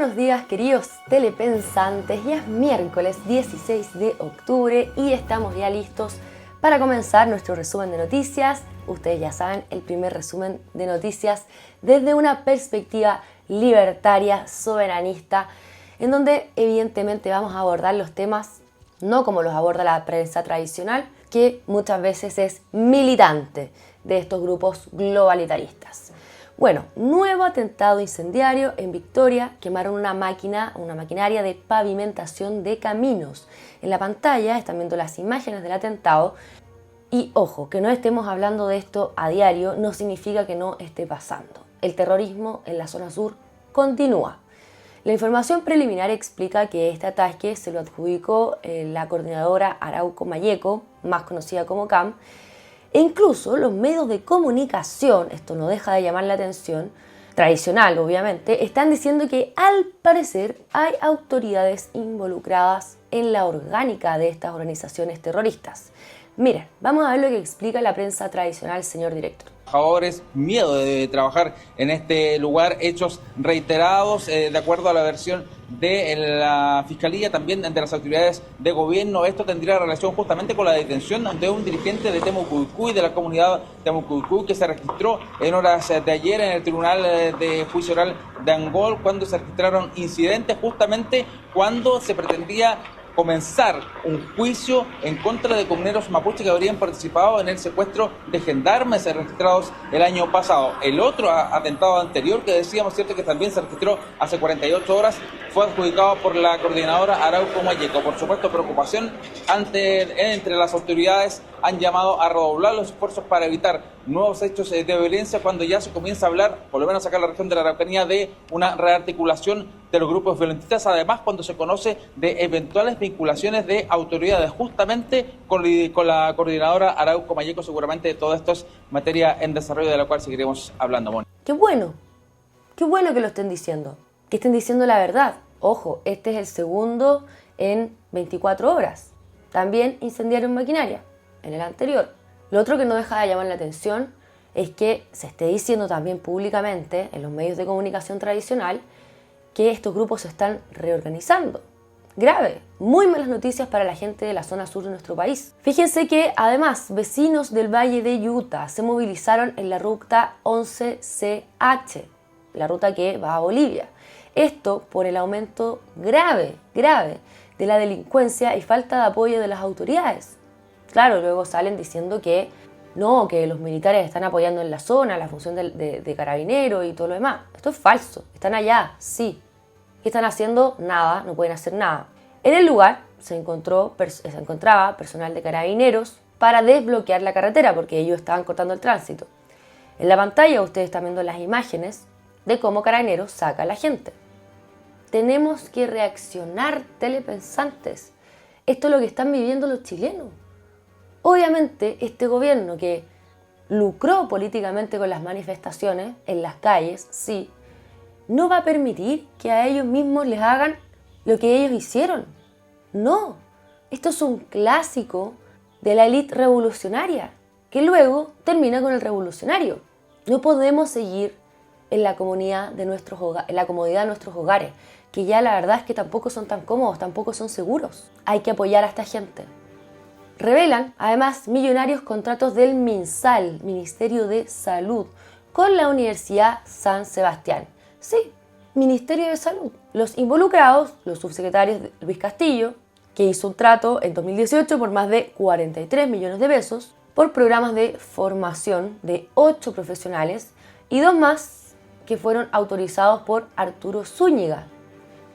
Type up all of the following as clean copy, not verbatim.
buenos días, queridos telepensantes. Ya es miércoles 16 de octubre y estamos ya listos para comenzar nuestro resumen de noticias. Ustedes ya saben, el primer resumen de noticias desde una perspectiva libertaria, soberanista, en donde evidentemente vamos a abordar los temas no como los aborda la prensa tradicional, que muchas veces es militante de estos grupos globalitaristas. Bueno, nuevo atentado incendiario en Victoria. Quemaron una maquinaria de pavimentación de caminos. En la pantalla están viendo las imágenes del atentado. Y ojo, que no estemos hablando de esto a diario no significa que no esté pasando. El terrorismo en la zona sur continúa. La información preliminar explica que este ataque se lo adjudicó la coordinadora Arauco Mayeco, más conocida como CAM, e incluso los medios de comunicación, esto no deja de llamar la atención, tradicional obviamente, están diciendo que al parecer hay autoridades involucradas en la orgánica de estas organizaciones terroristas. Miren, vamos a ver lo que explica la prensa tradicional, señor director. Trabajadores, miedo de trabajar en este lugar, hechos reiterados, de acuerdo a la versión de la Fiscalía, también de las autoridades de gobierno. Esto tendría relación justamente con la detención de un dirigente de Temucuicui, de la comunidad Temucuicui, que se registró en horas de ayer en el Tribunal de Juicio Oral de Angol, cuando se registraron incidentes justamente cuando se pretendía comenzar un juicio en contra de comuneros mapuche que habrían participado en el secuestro de gendarmes registrados el año pasado. El otro atentado anterior que decíamos, cierto, que también se registró hace 48 horas, fue adjudicado por la coordinadora Arauco Mayeco. Por supuesto, preocupación entre las autoridades. Han llamado a redoblar los esfuerzos para evitar nuevos hechos de violencia cuando ya se comienza a hablar, por lo menos acá en la región de la Araucanía, de una rearticulación de los grupos violentistas. Además, cuando se conoce de eventuales vinculaciones de autoridades justamente con la coordinadora Arauco Mayeco, seguramente todo esto es materia en desarrollo de la cual seguiremos hablando, Moni. Qué bueno que lo estén diciendo, que estén diciendo la verdad. Ojo, este es el segundo en 24 horas. También incendiaron maquinaria en el anterior. Lo otro que no deja de llamar la atención es que se esté diciendo también públicamente en los medios de comunicación tradicional que estos grupos se están reorganizando. Grave, muy malas noticias para la gente de la zona sur de nuestro país. Fíjense que además vecinos del Valle de Utah se movilizaron en la ruta 11CH, la ruta que va a Bolivia. Esto por el aumento grave de la delincuencia y falta de apoyo de las autoridades. Claro, luego salen diciendo que no, que los militares están apoyando en la zona, la función de carabineros y todo lo demás. Esto es falso. Están allá, sí. ¿Qué están haciendo? Nada, no pueden hacer nada. En el lugar se encontraba personal de carabineros para desbloquear la carretera porque ellos estaban cortando el tránsito. En la pantalla ustedes están viendo las imágenes de cómo Carabineros saca a la gente. Tenemos que reaccionar, telepensantes. Esto es lo que están viviendo los chilenos. Obviamente, este gobierno que lucró políticamente con las manifestaciones en las calles, sí, no va a permitir que a ellos mismos les hagan lo que ellos hicieron. No, esto es un clásico de la élite revolucionaria, que luego termina con el revolucionario. No podemos seguir en la comodidad de nuestros hogares, que ya la verdad es que tampoco son tan cómodos, tampoco son seguros. Hay que apoyar a esta gente. Revelan, además, millonarios contratos del MinSal, Ministerio de Salud, con la Universidad San Sebastián. Sí, Ministerio de Salud. Los involucrados, los subsecretarios Luis Castillo, que hizo un trato en 2018 por más de 43 millones de pesos, por programas de formación de 8 profesionales y 2 más que fueron autorizados por Arturo Zúñiga,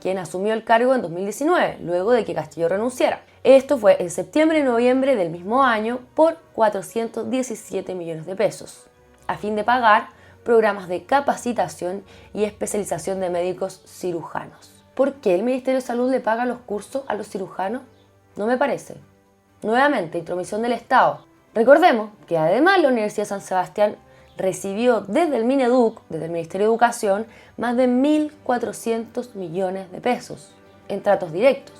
quien asumió el cargo en 2019, luego de que Castillo renunciara. Esto fue en septiembre y noviembre del mismo año por 417 millones de pesos, a fin de pagar programas de capacitación y especialización de médicos cirujanos. ¿Por qué el Ministerio de Salud le paga los cursos a los cirujanos? No me parece. Nuevamente, intromisión del Estado. Recordemos que además la Universidad de San Sebastián recibió desde el Mineduc, desde el Ministerio de Educación, más de 1.400 millones de pesos en tratos directos.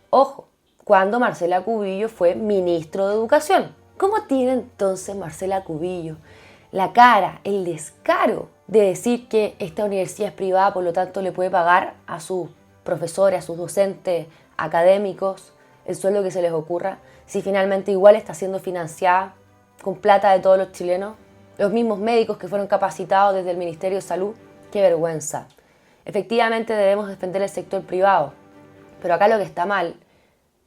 Ojo, cuando Marcela Cubillo fue ministro de Educación. ¿Cómo tiene entonces Marcela Cubillo la cara, el descaro de decir que esta universidad es privada, por lo tanto le puede pagar a sus profesores, a sus docentes, académicos, el sueldo que se les ocurra, si finalmente igual está siendo financiada con plata de todos los chilenos, los mismos médicos que fueron capacitados desde el Ministerio de Salud. ¡Qué vergüenza! Efectivamente debemos defender el sector privado, pero acá lo que está mal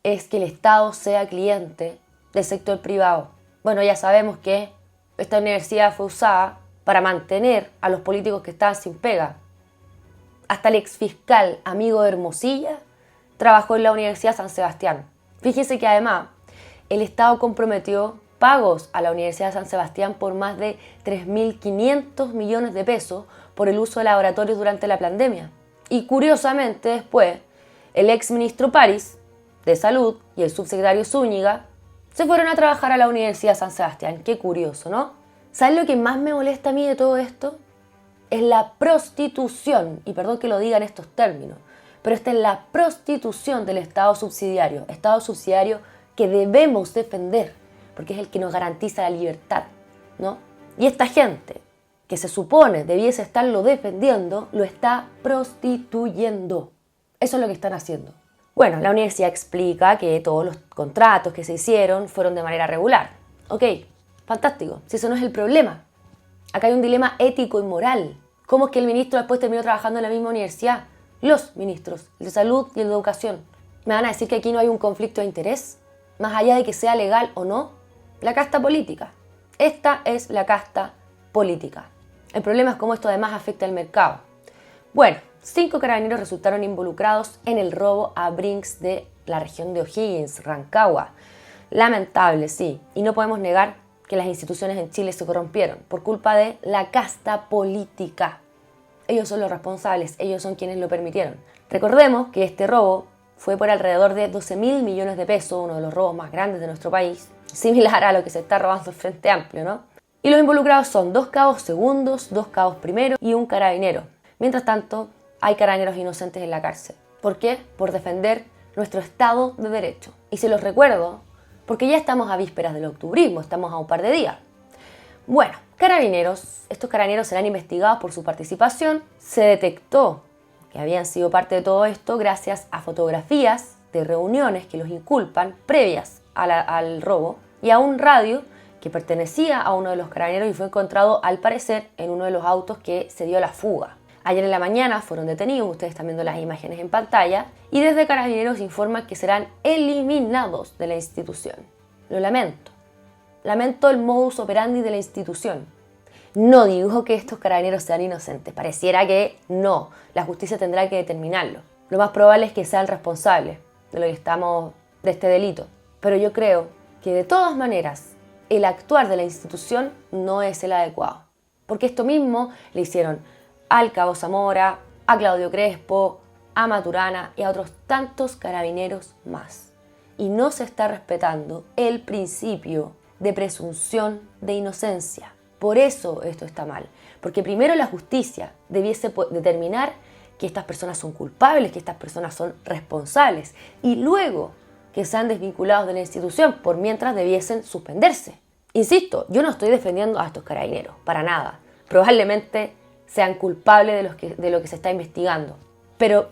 es que el Estado sea cliente del sector privado. Bueno, ya sabemos que esta universidad fue usada para mantener a los políticos que estaban sin pega. Hasta el exfiscal amigo de Hermosilla trabajó en la Universidad San Sebastián. Fíjese que además el Estado comprometió pagos a la Universidad de San Sebastián por más de 3.500 millones de pesos por el uso de laboratorios durante la pandemia. Y curiosamente después, el exministro París de Salud y el subsecretario Zúñiga se fueron a trabajar a la Universidad de San Sebastián. Qué curioso, ¿no? ¿Sabes lo que más me molesta a mí de todo esto? Es la prostitución, y perdón que lo diga en estos términos, pero esta es la prostitución del Estado subsidiario que debemos defender, porque es el que nos garantiza la libertad, ¿no? Y esta gente, que se supone debiese estarlo defendiendo, lo está prostituyendo. Eso es lo que están haciendo. Bueno, la universidad explica que todos los contratos que se hicieron fueron de manera regular. Ok, fantástico, si eso no es el problema. Acá hay un dilema ético y moral. ¿Cómo es que el ministro después terminó trabajando en la misma universidad? Los ministros, el de salud y el de educación. ¿Me van a decir que aquí no hay un conflicto de interés? Más allá de que sea legal o no, la casta política. Esta es la casta política. El problema es cómo esto además afecta al mercado. Bueno, 5 carabineros resultaron involucrados en el robo a Brinks de la región de O'Higgins, Rancagua. Lamentable, sí, y no podemos negar que las instituciones en Chile se corrompieron por culpa de la casta política. Ellos son los responsables, ellos son quienes lo permitieron. Recordemos que este robo fue por alrededor de 12.000 millones de pesos, uno de los robos más grandes de nuestro país, similar a lo que se está robando el Frente Amplio, ¿no? Y los involucrados son 2 cabos segundos, 2 cabos primeros y un carabinero. Mientras tanto, hay carabineros inocentes en la cárcel. ¿Por qué? Por defender nuestro Estado de Derecho. Y se los recuerdo porque ya estamos a vísperas del octubrismo, estamos a un par de días. Bueno, estos carabineros serán investigados por su participación. Se detectó que habían sido parte de todo esto gracias a fotografías de reuniones que los inculpan previas al robo y a un radio que pertenecía a uno de los carabineros y fue encontrado al parecer en uno de los autos que se dio la fuga. Ayer en la mañana fueron detenidos, ustedes están viendo las imágenes en pantalla, y desde Carabineros informan que serán eliminados de la institución. Lo lamento. Lamento el modus operandi de la institución. No digo que estos carabineros sean inocentes, pareciera que no, la justicia tendrá que determinarlo. Lo más probable es que sean responsables de este delito. Pero yo creo que de todas maneras el actuar de la institución no es el adecuado. Porque esto mismo le hicieron al cabo Zamora, a Claudio Crespo, a Maturana y a otros tantos carabineros más. Y no se está respetando el principio de presunción de inocencia. Por eso esto está mal. Porque primero la justicia debiese determinar que estas personas son culpables, que estas personas son responsables. Y luego que sean desvinculados de la institución, por mientras debiesen suspenderse. Insisto, yo no estoy defendiendo a estos carabineros, para nada. Probablemente sean culpables de lo que se está investigando. Pero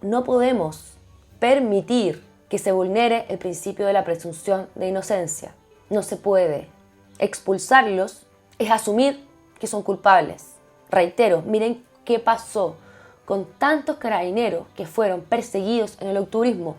no podemos permitir que se vulnere el principio de la presunción de inocencia. No se puede. Expulsarlos es asumir que son culpables. Reitero, miren qué pasó con tantos carabineros que fueron perseguidos en el octubrismo.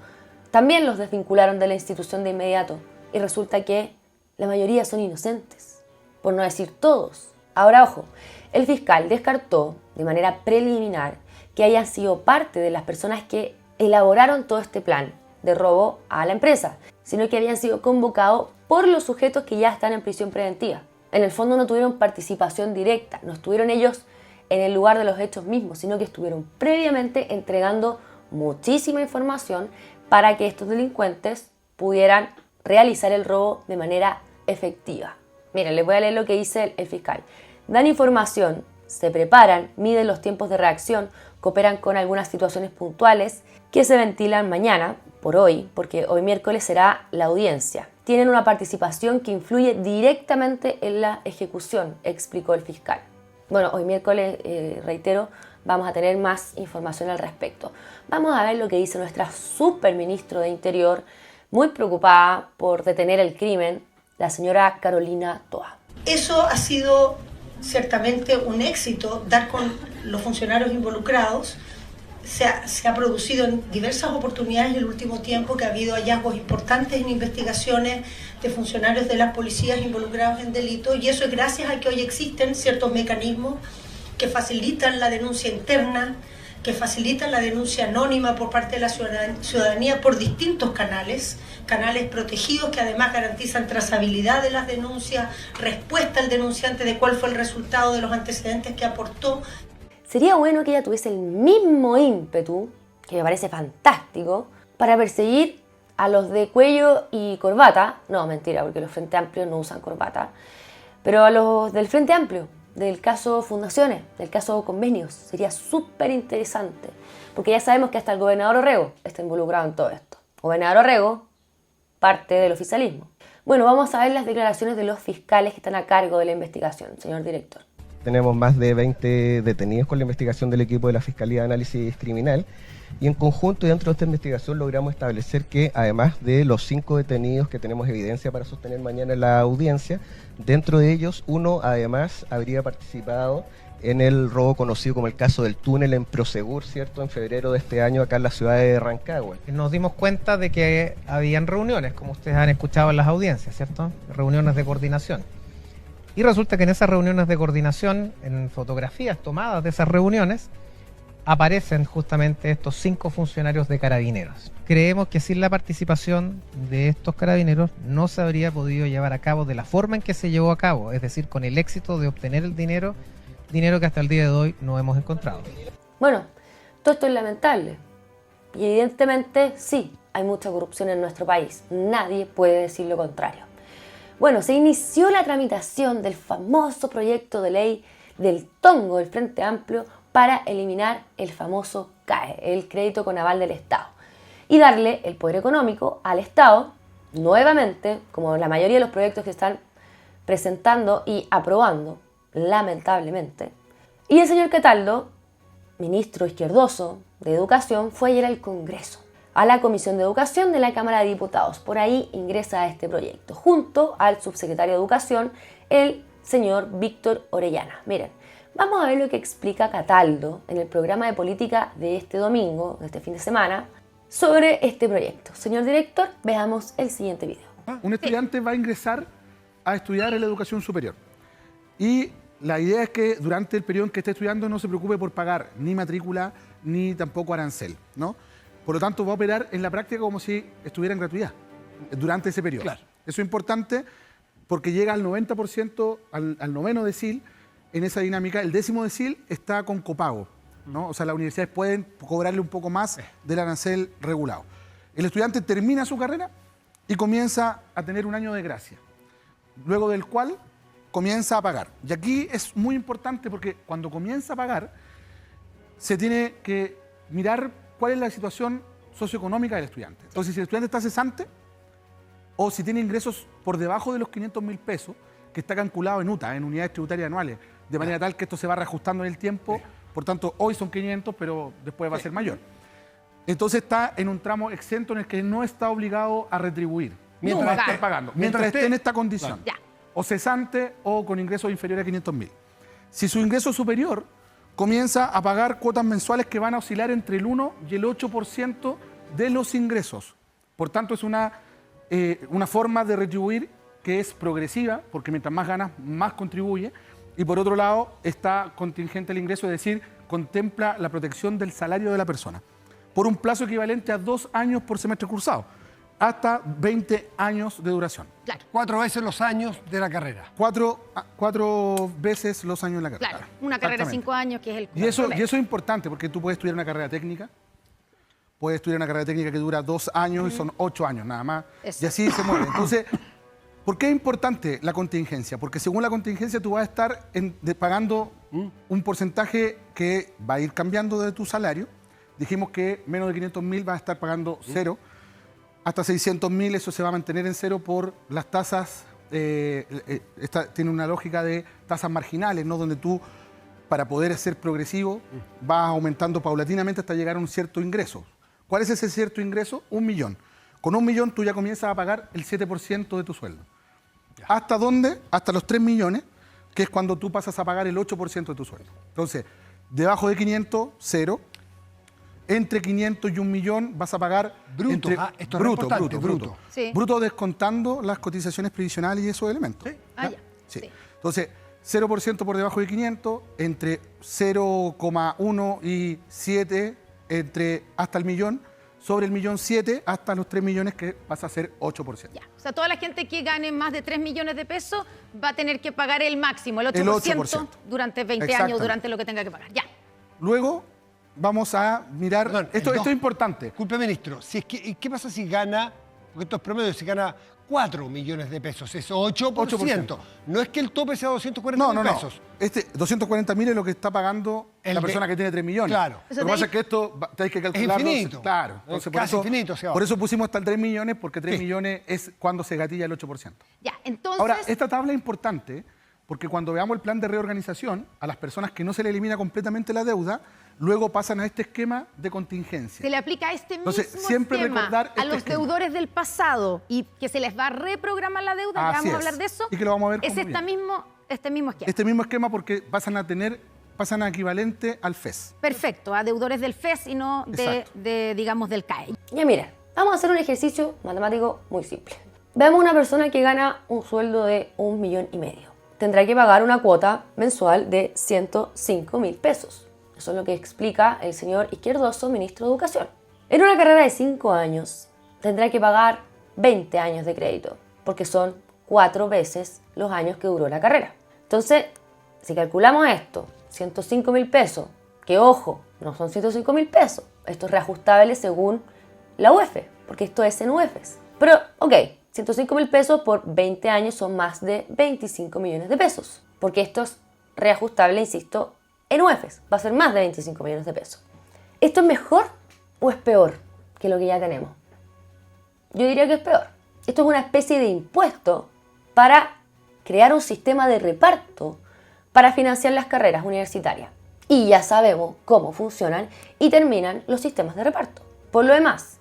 También los desvincularon de la institución de inmediato y resulta que la mayoría son inocentes, por no decir todos. Ahora, ojo, el fiscal descartó de manera preliminar que hayan sido parte de las personas que elaboraron todo este plan de robo a la empresa, sino que habían sido convocados por los sujetos que ya están en prisión preventiva. En el fondo no tuvieron participación directa, no estuvieron ellos en el lugar de los hechos mismos, sino que estuvieron previamente entregando muchísima información para que estos delincuentes pudieran realizar el robo de manera efectiva. Miren, les voy a leer lo que dice el fiscal. Dan información, se preparan, miden los tiempos de reacción, cooperan con algunas situaciones puntuales que se ventilan mañana, por hoy, porque hoy miércoles será la audiencia. Tienen una participación que influye directamente en la ejecución, explicó el fiscal. Bueno, hoy miércoles, reitero, vamos a tener más información al respecto. Vamos a ver lo que dice nuestra superministro de Interior, muy preocupada por detener el crimen, la señora Carolina Toa. Eso ha sido ciertamente un éxito, dar con los funcionarios involucrados. Se ha producido en diversas oportunidades en el último tiempo que ha habido hallazgos importantes en investigaciones de funcionarios de las policías involucrados en delitos, y eso es gracias a que hoy existen ciertos mecanismos que facilitan la denuncia interna, que facilitan la denuncia anónima por parte de la ciudadanía por distintos canales protegidos que además garantizan trazabilidad de las denuncias, respuesta al denunciante de cuál fue el resultado de los antecedentes que aportó. Sería bueno que ella tuviese el mismo ímpetu, que me parece fantástico, para perseguir a los de cuello y corbata, no, mentira, porque los Frente Amplios no usan corbata, pero a los del Frente Amplio, del caso Fundaciones, del caso Convenios, sería súper interesante, porque ya sabemos que hasta el gobernador Orrego está involucrado en todo esto. Gobernador Orrego, parte del oficialismo. Bueno, vamos a ver las declaraciones de los fiscales que están a cargo de la investigación, señor director. Tenemos más de 20 detenidos con la investigación del equipo de la Fiscalía de Análisis Criminal, y en conjunto y dentro de esta investigación logramos establecer que además de los 5 detenidos que tenemos evidencia para sostener mañana en la audiencia, dentro de ellos uno además habría participado en el robo conocido como el caso del túnel en Prosegur, ¿cierto?, en febrero de este año acá en la ciudad de Rancagua. Nos dimos cuenta de que habían reuniones, como ustedes han escuchado en las audiencias, ¿cierto?, reuniones de coordinación. Y resulta que en esas reuniones de coordinación, en fotografías tomadas de esas reuniones, aparecen justamente estos 5 funcionarios de Carabineros. Creemos que sin la participación de estos carabineros no se habría podido llevar a cabo de la forma en que se llevó a cabo, es decir, con el éxito de obtener el dinero que hasta el día de hoy no hemos encontrado. Bueno, todo esto es lamentable. Y evidentemente sí, hay mucha corrupción en nuestro país. Nadie puede decir lo contrario. Bueno, se inició la tramitación del famoso proyecto de ley del tongo del Frente Amplio para eliminar el famoso CAE, el crédito con aval del Estado, y darle el poder económico al Estado, nuevamente, como la mayoría de los proyectos que están presentando y aprobando, lamentablemente. Y el señor Cataldo, ministro izquierdoso de Educación, fue ayer al Congreso, a la Comisión de Educación de la Cámara de Diputados. Por ahí ingresa a este proyecto, junto al subsecretario de Educación, el señor Víctor Orellana. Miren, vamos a ver lo que explica Cataldo en el programa de política de este domingo, de este fin de semana, sobre este proyecto. Señor director, veamos el siguiente video. Un estudiante va a ingresar a estudiar en la educación superior. Y la idea es que durante el periodo en que esté estudiando no se preocupe por pagar ni matrícula ni tampoco arancel, ¿no? Por lo tanto, va a operar en la práctica como si estuviera en gratuidad durante ese periodo. Claro. Eso es importante porque llega al 90%, al noveno decil. En esa dinámica, el 10º decil está con copago, ¿no? O sea, las universidades pueden cobrarle un poco más del arancel regulado. El estudiante termina su carrera y comienza a tener un año de gracia, luego del cual comienza a pagar. Y aquí es muy importante porque cuando comienza a pagar, se tiene que mirar cuál es la situación socioeconómica del estudiante. Entonces, si el estudiante está cesante o si tiene ingresos por debajo de los 500.000 pesos, que está calculado en UTA, en unidades tributarias anuales, de manera tal que esto se va reajustando en el tiempo, por tanto, hoy son 500, pero después va a ser mayor. Entonces está en un tramo exento en el que no está obligado a retribuir, mientras esté pagando, mientras esté en esta condición, o cesante o con ingresos inferiores a 500.000. Si su ingreso es superior, comienza a pagar cuotas mensuales que van a oscilar entre el 1 y el 8% de los ingresos. Por tanto, es una forma de retribuir que es progresiva, porque mientras más ganas, más contribuye. Y por otro lado, está contingente el ingreso, es decir, contempla la protección del salario de la persona, por un plazo equivalente a 2 años por semestre cursado, hasta 20 años de duración. Claro. 4 veces los años de la carrera. 4 veces los años de la carrera. Claro, una carrera de 5 años que es el... Y eso es importante porque tú puedes estudiar una carrera técnica, puedes estudiar una carrera técnica que dura 2 años y son 8 años nada más. Eso. Y así se mueve. Entonces, ¿por qué es importante la contingencia? Porque según la contingencia tú vas a estar pagando un porcentaje que va a ir cambiando de tu salario. Dijimos que menos de 500.000 vas a estar pagando 0. Hasta 600.000 eso se va a mantener en 0 por las tasas, tiene una lógica de tasas marginales, ¿no? Donde tú para poder ser progresivo, va aumentando paulatinamente hasta llegar a un cierto ingreso. ¿Cuál es ese cierto ingreso? 1 millón. Con 1 millón tú ya comienzas a pagar el 7% de tu sueldo. ¿Hasta dónde? Hasta los 3 millones, que es cuando tú pasas a pagar el 8% de tu sueldo. Entonces, debajo de 500, 0. Entre 500 y 1 millón vas a pagar Bruto. Esto es importante, bruto. Sí. Bruto descontando las cotizaciones previsionales y esos elementos. Sí. Ah, ya. Sí. Sí. Entonces, 0% por debajo de 500, entre 0,1 y 7, hasta el millón, sobre el millón 7 hasta los 3 millones, que pasa a ser 8%. Ya. O sea, toda la gente que gane más de 3 millones de pesos va a tener que pagar el máximo, el 8%, El 8%. durante 20 años, Exactamente. durante lo que tenga que pagar. Ya. Luego vamos a mirar, Perdón, esto es importante. Disculpe, ministro, ¿y qué pasa si gana, porque esto es promedio, si gana 4 millones de pesos, es 8%. 8%. No es que el tope sea 240 mil pesos. 240.000 es lo que está pagando la persona que tiene 3 millones. Claro. Lo que pasa es que esto tenéis que calcularlo. infinito. Claro. Es Entonces, casi infinito hacia abajo. por eso pusimos hasta el 3 millones, porque 3 millones es cuando se gatilla el 8%. Ya, entonces... Ahora, esta tabla es importante porque cuando veamos el plan de reorganización, a las personas que no se le elimina completamente la deuda, luego pasan a este esquema de contingencia. se le aplica este Entonces, mismo siempre esquema recordar a este los esquema. deudores del pasado y que se les va a reprogramar la deuda, ya Así vamos a es. hablar de eso. Y que lo vamos a ver Es cómo este viene. mismo esquema. Este mismo esquema porque pasan a equivalente al FES. Perfecto, a deudores del FES y no Exacto. digamos, del CAE. Ya mira, vamos a hacer un ejercicio matemático muy simple. Veamos una persona que gana un sueldo de 1,5 millones. Tendrá que pagar una cuota mensual de 105.000 pesos. Eso es lo que explica el señor Izquierdoso, ministro de Educación. En una carrera de 5 años, tendrá que pagar 20 años de crédito, porque son 4 veces los años que duró la carrera. Entonces, si calculamos esto, 105.000 pesos, que ojo, no son 105.000 pesos, esto es reajustable según la UEF, porque esto es en UEFs. Pero, ok, 105.000 pesos por 20 años son más de 25 millones de pesos, porque esto es reajustable, insisto, en UEFs, va a ser más de 25 millones de pesos. ¿Esto es mejor o es peor que lo que ya tenemos? Yo diría que es peor. Esto es una especie de impuesto para crear un sistema de reparto para financiar las carreras universitarias. Y ya sabemos cómo funcionan y terminan los sistemas de reparto. Por lo demás,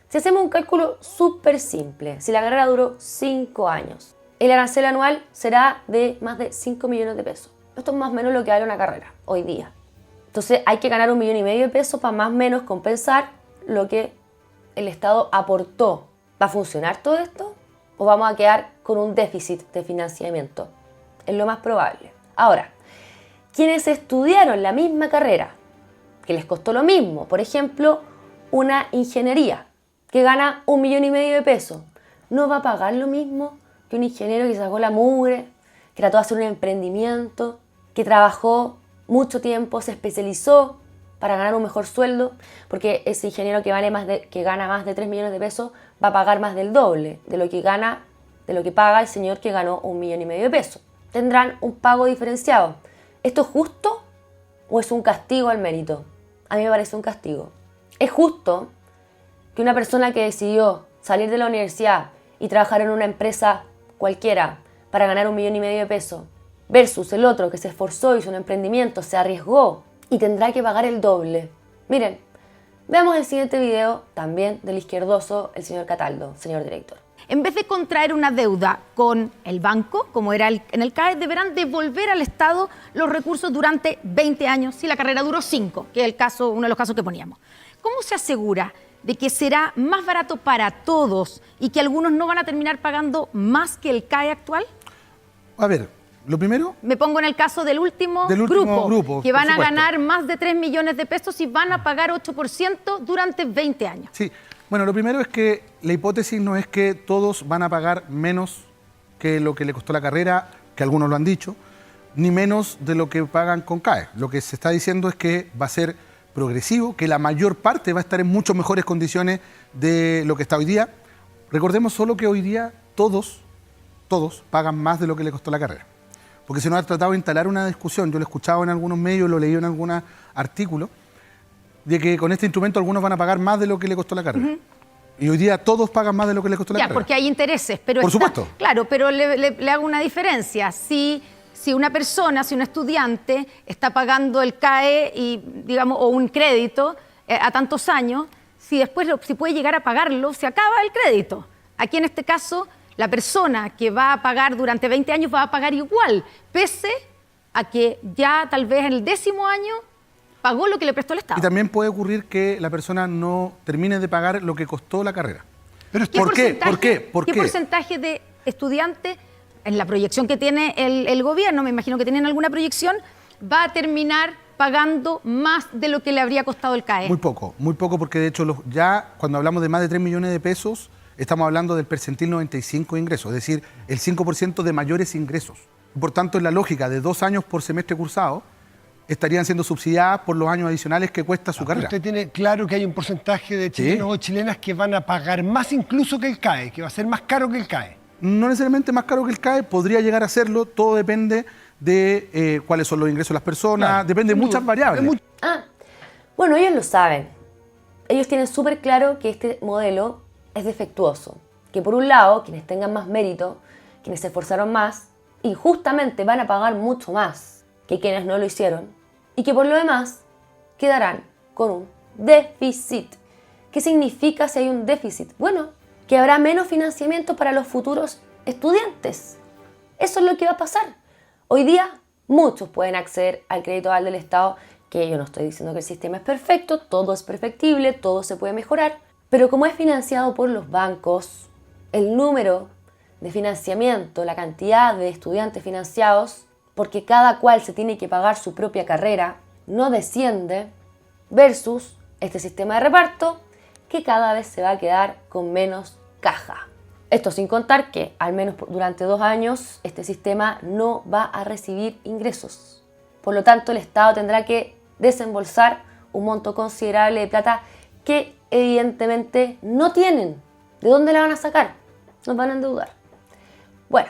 si hacemos un cálculo súper simple, si la carrera duró 5 años, el arancel anual será de más de 5 millones de pesos. Esto es más o menos lo que vale una carrera hoy día. Entonces hay que ganar 1,5 millones de pesos para más o menos compensar lo que el Estado aportó. ¿Va a funcionar todo esto? ¿O vamos a quedar con un déficit de financiamiento? Es lo más probable. Ahora, quienes estudiaron la misma carrera, que les costó lo mismo, por ejemplo, una ingeniería, que gana 1,5 millones de pesos, ¿no va a pagar lo mismo que un ingeniero que sacó la mugre, que trató de hacer un emprendimiento, que trabajó mucho tiempo, se especializó para ganar un mejor sueldo? Porque ese ingeniero que gana más de 3 millones de pesos va a pagar más del doble de lo que paga el señor que ganó 1,5 millones de pesos. Tendrán un pago diferenciado. ¿Esto es justo o es un castigo al mérito? A mí me parece un castigo. Es justo que una persona que decidió salir de la universidad y trabajar en una empresa cualquiera para ganar 1,5 millones de pesos versus el otro que se esforzó, hizo un emprendimiento, se arriesgó y tendrá que pagar el doble. Miren, veamos el siguiente video también del izquierdoso, el señor Cataldo, señor director. En vez de contraer una deuda con el banco, como era en el CAE, deberán devolver al Estado los recursos durante 20 años, si la carrera duró 5, que es uno de los casos que poníamos. ¿Cómo se asegura de que será más barato para todos y que algunos no van a terminar pagando más que el CAE actual? A ver, lo primero... Me pongo en el caso del último grupo, que van a ganar más de 3 millones de pesos y van a pagar 8% durante 20 años. Sí, bueno, lo primero es que la hipótesis no es que todos van a pagar menos que lo que le costó la carrera, que algunos lo han dicho, ni menos de lo que pagan con CAE. Lo que se está diciendo es que va a ser progresivo, que la mayor parte va a estar en mucho mejores condiciones de lo que está hoy día. Recordemos solo que hoy día todos pagan más de lo que le costó la carrera. Porque se nos ha tratado de instalar una discusión, yo lo he escuchado en algunos medios, lo leí en algunos artículos, de que con este instrumento algunos van a pagar más de lo que le costó la carrera. Y hoy día todos pagan más de lo que le costó la carrera. Ya, porque hay intereses. Pero Por supuesto. Claro, pero le hago una diferencia. Si si una persona, si un estudiante está pagando el CAE y, digamos, o un crédito a tantos años, si después si puede llegar a pagarlo, se acaba el crédito. Aquí en este caso, la persona que va a pagar durante 20 años va a pagar igual, pese a que ya tal vez en el 10º año pagó lo que le prestó el Estado. Y también puede ocurrir que la persona no termine de pagar lo que costó la carrera. Pero ¿Por qué? ¿Por ¿Qué qué? porcentaje de estudiantes, en la proyección que tiene el gobierno, me imagino que tienen alguna proyección, va a terminar pagando más de lo que le habría costado el CAE? Muy poco, porque de hecho ya cuando hablamos de más de 3 millones de pesos, estamos hablando del percentil 95 de ingresos, es decir, el 5% de mayores ingresos. Por tanto, en la lógica de 2 años por semestre cursado, estarían siendo subsidiadas por los años adicionales que cuesta su carrera. Usted tiene claro que hay un porcentaje de chilenos o chilenas que van a pagar más incluso que el CAE, que va a ser más caro que el CAE. No necesariamente más caro que el CAE, podría llegar a serlo, todo depende de cuáles son los ingresos de las personas, Claro, depende de muchas variables. Bueno, ellos lo saben. Ellos tienen súper claro que este modelo es defectuoso. Que por un lado, quienes tengan más mérito, quienes se esforzaron más, injustamente van a pagar mucho más que quienes no lo hicieron. Y que por lo demás, quedarán con un déficit. ¿Qué significa si hay un déficit? Bueno, que habrá menos financiamiento para los futuros estudiantes. Eso es lo que va a pasar. Hoy día, muchos pueden acceder al crédito aval del Estado, que yo no estoy diciendo que el sistema es perfecto, todo es perfectible, todo se puede mejorar, pero como es financiado por los bancos, el número de financiamiento, la cantidad de estudiantes financiados, porque cada cual se tiene que pagar su propia carrera, no desciende, versus este sistema de reparto que cada vez se va a quedar con menos caja. Esto sin contar que, al menos durante 2 años, este sistema no va a recibir ingresos. Por lo tanto, el Estado tendrá que desembolsar un monto considerable de plata que evidentemente no tienen. ¿De dónde la van a sacar? Nos van a endeudar. Bueno,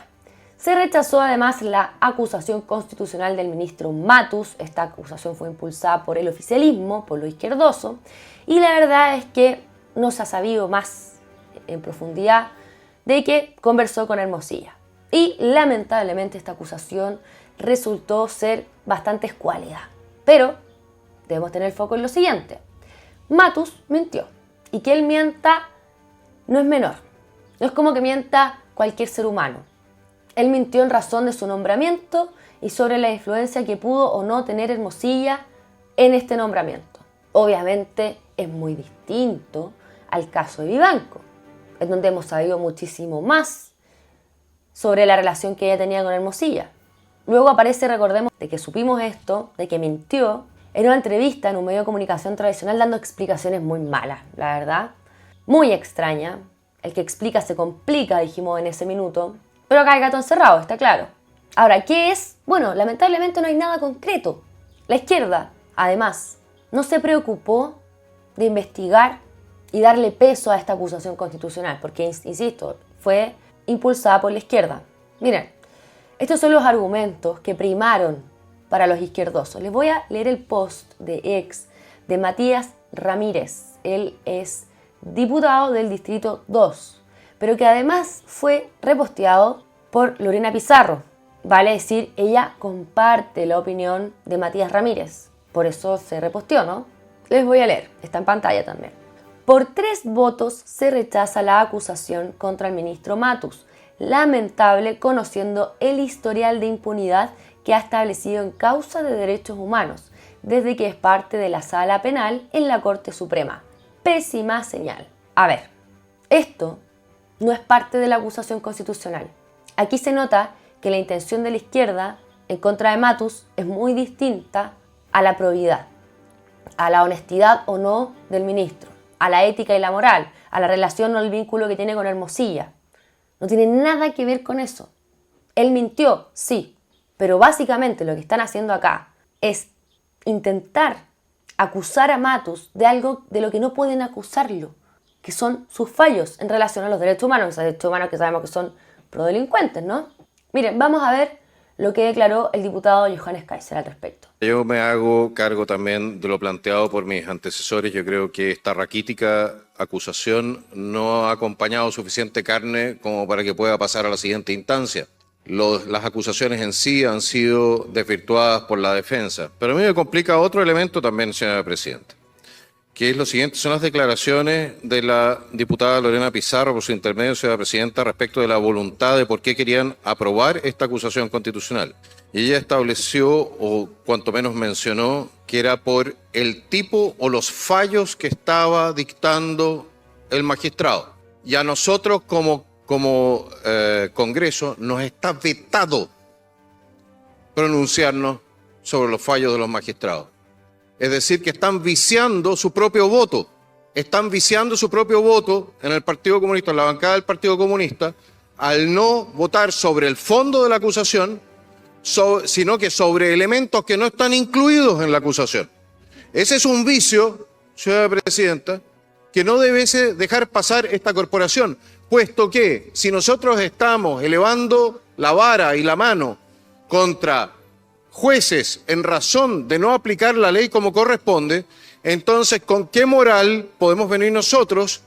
se rechazó además la acusación constitucional del ministro Matus. Esta acusación fue impulsada por el oficialismo, por lo izquierdoso, y la verdad es que no se ha sabido más en profundidad de que conversó con Hermosilla. Y lamentablemente esta acusación resultó ser bastante escuálida. Pero debemos tener foco en lo siguiente. Matus mintió. Y que él mienta no es menor. No es como que mienta cualquier ser humano. Él mintió en razón de su nombramiento y sobre la influencia que pudo o no tener Hermosilla en este nombramiento. Obviamente es muy distinto al caso de Vivanco, en donde hemos sabido muchísimo más sobre la relación que ella tenía con Hermosilla. Luego aparece, recordemos, de que supimos esto, de que mintió en una entrevista en un medio de comunicación tradicional dando explicaciones muy malas, la verdad. Muy extraña. El que explica se complica, dijimos en ese minuto. Pero acá hay gato encerrado, está claro. Ahora, ¿qué es? Bueno, lamentablemente no hay nada concreto. La izquierda, además, no se preocupó de investigar y darle peso a esta acusación constitucional, porque, insisto, fue impulsada por la izquierda. Miren, estos son los argumentos que primaron para los izquierdosos. Les voy a leer el post de Matías Ramírez. Él es diputado del Distrito 2, pero que además fue reposteado por Lorena Pizarro. Vale decir, ella comparte la opinión de Matías Ramírez. Por eso se reposteó, ¿no? Les voy a leer, está en pantalla también. Por 3 votos se rechaza la acusación contra el ministro Matus. Lamentable conociendo el historial de impunidad que ha establecido en causa de derechos humanos, desde que es parte de la sala penal en la Corte Suprema. Pésima señal. A ver, esto no es parte de la acusación constitucional. Aquí se nota que la intención de la izquierda en contra de Matus es muy distinta a la probidad, a la honestidad o no del ministro, a la ética y la moral, a la relación o el vínculo que tiene con Hermosilla. No tiene nada que ver con eso. Él mintió, sí, pero básicamente lo que están haciendo acá es intentar acusar a Matus de algo de lo que no pueden acusarlo, que son sus fallos en relación a los derechos humanos, esos derechos humanos que sabemos que son prodelincuentes, ¿no? Miren, vamos a ver lo que declaró el diputado Johannes Kaiser al respecto. Yo me hago cargo también de lo planteado por mis antecesores. Yo creo que esta raquítica acusación no ha acompañado suficiente carne como para que pueda pasar a la siguiente instancia. las acusaciones en sí han sido desvirtuadas por la defensa. Pero a mí me complica otro elemento también, señora Presidenta, que es lo siguiente, son las declaraciones de la diputada Lorena Pizarro, por su intermedio, señora Presidenta, respecto de la voluntad de por qué querían aprobar esta acusación constitucional. Y ella estableció, o cuanto menos mencionó, que era por el tipo o los fallos que estaba dictando el magistrado. Y a nosotros como Congreso nos está vetado pronunciarnos sobre los fallos de los magistrados. Es decir, que están viciando su propio voto. Están viciando su propio voto en el Partido Comunista, en la bancada del Partido Comunista, al no votar sobre el fondo de la acusación, sino que sobre elementos que no están incluidos en la acusación. Ese es un vicio, señora Presidenta, que no debe dejar pasar esta corporación, puesto que si nosotros estamos elevando la vara y la mano contra jueces en razón de no aplicar la ley como corresponde, entonces ¿con qué moral podemos venir nosotros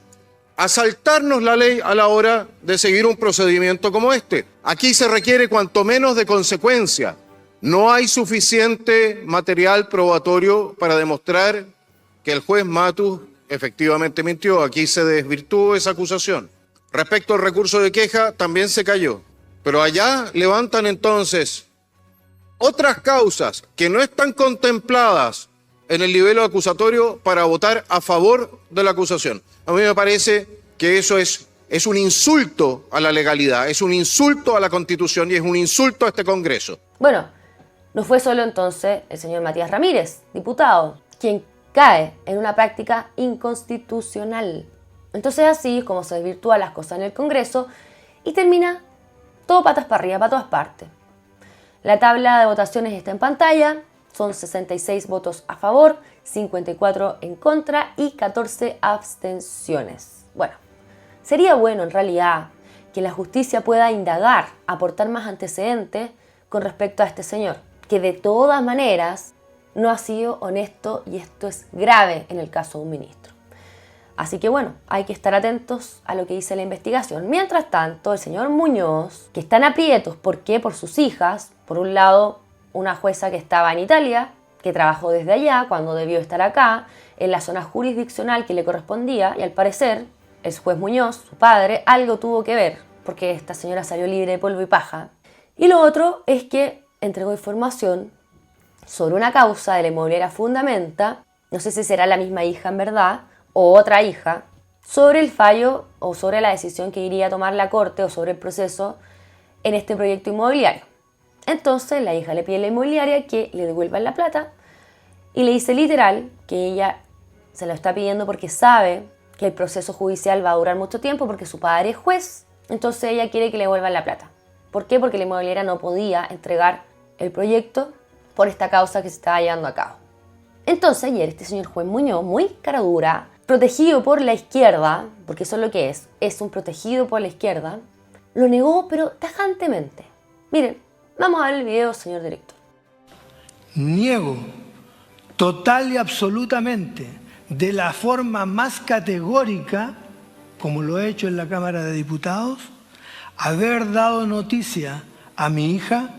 a saltarnos la ley a la hora de seguir un procedimiento como este? Aquí se requiere cuanto menos de consecuencia. No hay suficiente material probatorio para demostrar que el juez Matus efectivamente mintió. Aquí se desvirtuó esa acusación. Respecto al recurso de queja, también se cayó. Pero allá levantan entonces otras causas que no están contempladas en el nivel acusatorio para votar a favor de la acusación. A mí me parece que eso es un insulto a la legalidad, es un insulto a la Constitución y es un insulto a este Congreso. Bueno, no fue solo entonces el señor Matías Ramírez, diputado, quien cae en una práctica inconstitucional. Entonces así es como se desvirtúan las cosas en el Congreso y termina todo patas para arriba, para todas partes. La tabla de votaciones está en pantalla, son 66 votos a favor, 54 en contra y 14 abstenciones. Bueno, sería bueno en realidad que la justicia pueda indagar, aportar más antecedentes con respecto a este señor, que de todas maneras no ha sido honesto y esto es grave en el caso de un ministro. Así que bueno, hay que estar atentos a lo que dice la investigación. Mientras tanto, el señor Muñoz, que está en aprietos, ¿por qué? Por sus hijas. Por un lado, una jueza que estaba en Italia, que trabajó desde allá cuando debió estar acá, en la zona jurisdiccional que le correspondía, y al parecer, el juez Muñoz, su padre, algo tuvo que ver, porque esta señora salió libre de polvo y paja. Y lo otro es que entregó información sobre una causa de la inmobiliaria Fundamenta, no sé si será la misma hija en verdad, o otra hija, sobre el fallo o sobre la decisión que iría a tomar la Corte o sobre el proceso en este proyecto inmobiliario. Entonces la hija le pide a la inmobiliaria que le devuelvan la plata y le dice literal que ella se lo está pidiendo porque sabe que el proceso judicial va a durar mucho tiempo porque su padre es juez, entonces ella quiere que le devuelvan la plata. ¿Por qué? Porque la inmobiliaria no podía entregar el proyecto por esta causa que se estaba llevando a cabo. Entonces ayer este señor juez Muñoz, muy cara dura, protegido por la izquierda, porque eso es lo que es un protegido por la izquierda, lo negó pero tajantemente. Miren, vamos a ver el video, señor director. Niego total y absolutamente, de la forma más categórica, como lo he hecho en la Cámara de Diputados, haber dado noticia a mi hija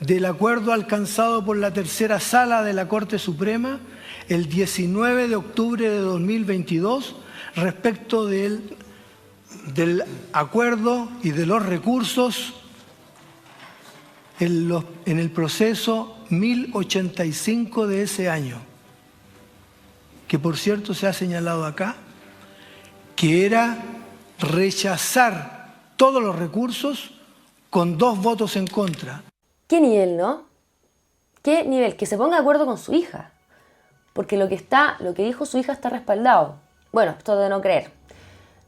del acuerdo alcanzado por la tercera sala de la Corte Suprema el 19 de octubre de 2022 respecto del acuerdo y de los recursos en el proceso 1085 de ese año, que por cierto se ha señalado acá, que era rechazar todos los recursos con 2 votos en contra. ¿Qué nivel, no? ¿Qué nivel? Que se ponga de acuerdo con su hija. Porque lo que dijo su hija está respaldado. Bueno, esto de no creer.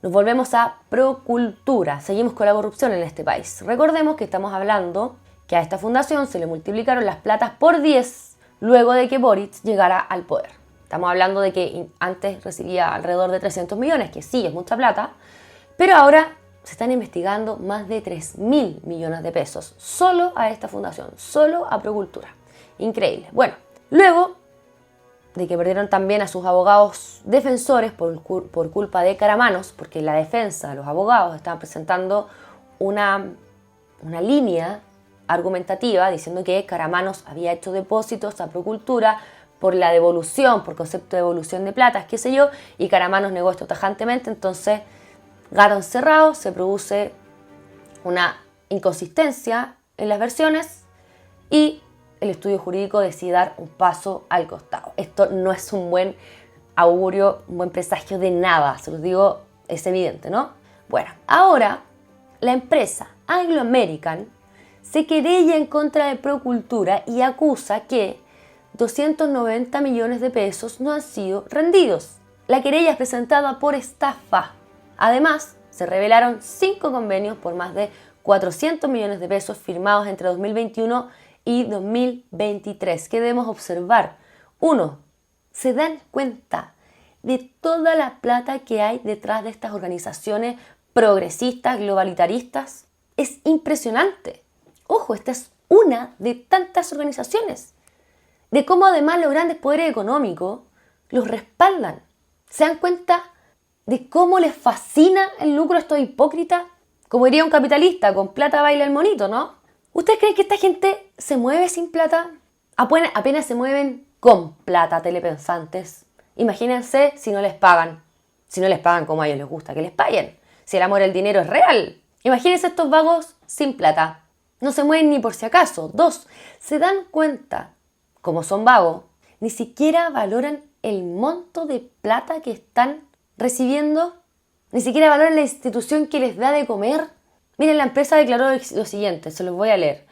Nos volvemos a Procultura. Seguimos con la corrupción en este país. Recordemos que estamos hablando que a esta fundación se le multiplicaron las platas por 10 luego de que Boric llegara al poder. Estamos hablando de que antes recibía alrededor de 300 millones, que sí, es mucha plata, pero ahora se están investigando más de 3.000 millones de pesos solo a esta fundación, solo a Procultura. Increíble. Bueno, luego de que perdieron también a sus abogados defensores por culpa de Caramanos, porque la defensa, los abogados estaban presentando una línea argumentativa diciendo que Caramanos había hecho depósitos a Procultura por la devolución, por concepto de devolución de platas, qué sé yo, y Caramanos negó esto tajantemente. Entonces, gato encerrado, se produce una inconsistencia en las versiones y el estudio jurídico decide dar un paso al costado. Esto no es un buen augurio, un buen presagio de nada, se los digo, es evidente, ¿no? Bueno, ahora la empresa Anglo American se querella en contra de Procultura y acusa que 290 millones de pesos no han sido rendidos. La querella es presentada por estafa. Además, se revelaron 5 convenios por más de 400 millones de pesos firmados entre 2021 y 2023. ¿Qué debemos observar? 1. ¿Se dan cuenta de toda la plata que hay detrás de estas organizaciones progresistas, globalitaristas? Es impresionante. Ojo, esta es una de tantas organizaciones. De cómo además los grandes poderes económicos los respaldan. ¿Se dan cuenta de cómo les fascina el lucro a estos hipócritas? Como diría un capitalista, con plata baila el monito, ¿no? ¿Ustedes creen que esta gente se mueve sin plata? Apenas se mueven con plata, telepensantes. Imagínense si no les pagan. Si no les pagan como a ellos les gusta que les paguen. Si el amor al dinero es real. Imagínense estos vagos sin plata. No se mueven ni por si acaso. 2. Se dan cuenta, como son vagos, ni siquiera valoran el monto de plata que están recibiendo. Ni siquiera valoran la institución que les da de comer. Miren, la empresa declaró lo siguiente, se los voy a leer.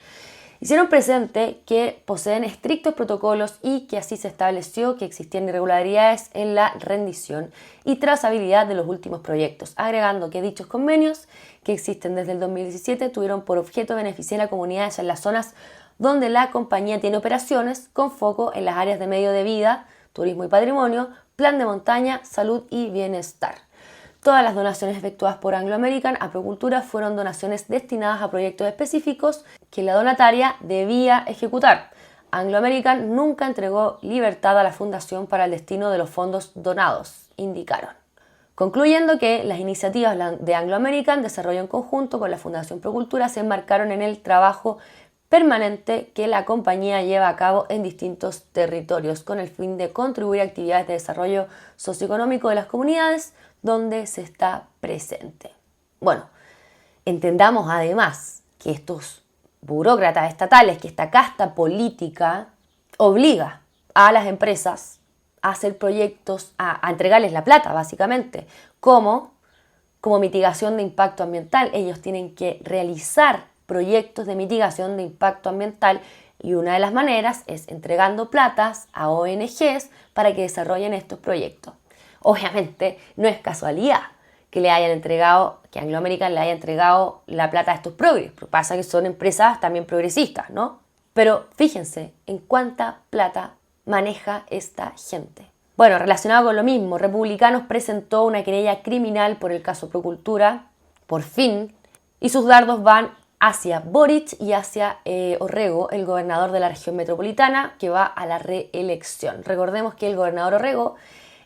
Hicieron presente que poseen estrictos protocolos y que así se estableció que existían irregularidades en la rendición y trazabilidad de los últimos proyectos, agregando que dichos convenios, que existen desde el 2017, tuvieron por objeto beneficiar a comunidades en las zonas donde la compañía tiene operaciones con foco en las áreas de medio de vida, turismo y patrimonio, plan de montaña, salud y bienestar. Todas las donaciones efectuadas por Anglo American a Procultura fueron donaciones destinadas a proyectos específicos que la donataria debía ejecutar. Anglo American nunca entregó libertad a la fundación para el destino de los fondos donados, indicaron. Concluyendo que las iniciativas de Anglo American, desarrollo en conjunto con la Fundación Procultura, se enmarcaron en el trabajo permanente que la compañía lleva a cabo en distintos territorios con el fin de contribuir a actividades de desarrollo socioeconómico de las comunidades donde se está presente. Bueno, entendamos además que estos burócratas estatales, que esta casta política obliga a las empresas a hacer proyectos, a entregarles la plata básicamente, como mitigación de impacto ambiental. Ellos tienen que realizar proyectos de mitigación de impacto ambiental y una de las maneras es entregando platas a ONGs para que desarrollen estos proyectos. Obviamente no es casualidad que Anglo American le haya entregado la plata a estos progres, porque pasa que son empresas también progresistas, ¿no? Pero fíjense en cuánta plata maneja esta gente. Bueno, relacionado con lo mismo, Republicanos presentó una querella criminal por el caso Procultura, por fin, y sus dardos van hacia Boric y hacia Orrego, el gobernador de la región metropolitana, que va a la reelección. Recordemos que el gobernador Orrego,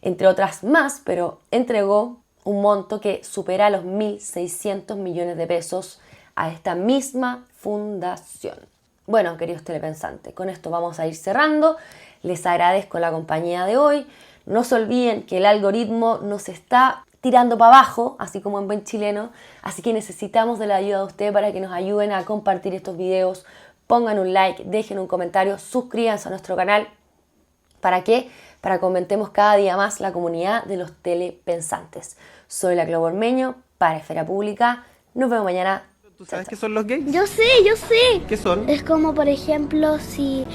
entre otras más, pero entregó un monto que supera los 1.600 millones de pesos a esta misma fundación. Bueno, queridos telepensantes, con esto vamos a ir cerrando. Les agradezco la compañía de hoy. No se olviden que el algoritmo nos está tirando para abajo, así como en buen chileno, así que necesitamos de la ayuda de ustedes para que nos ayuden a compartir estos videos. Pongan un like, dejen un comentario, suscríbanse a nuestro canal. ¿Para qué? Para que aumentemos cada día más la comunidad de los telepensantes. Soy la Clau Ormeño para Esfera Pública. Nos vemos mañana. ¿Tú sabes qué son los gays? Yo sé. ¿Qué son? Es como, por ejemplo, si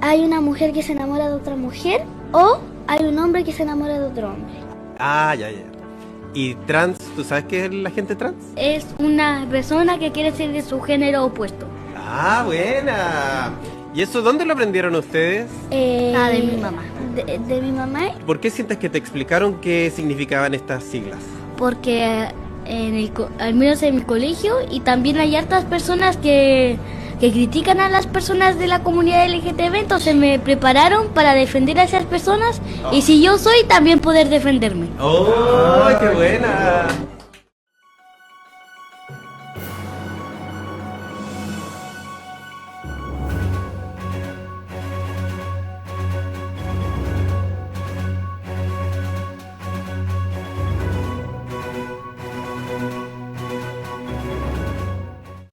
hay una mujer que se enamora de otra mujer o hay un hombre que se enamora de otro hombre. Ah, ya. ¿Y trans? ¿Tú sabes qué es la gente trans? Es una persona que quiere ser de su género opuesto. Ah, buena. ¿Y eso dónde lo aprendieron ustedes? De mi mamá. De mi mamá. ¿Por qué sientes que te explicaron qué significaban estas siglas? Porque al menos en mi colegio y también hay hartas personas que critican a las personas de la comunidad LGTB, entonces me prepararon para defender a esas personas y si yo soy, también poder defenderme. ¡Oh, qué buena!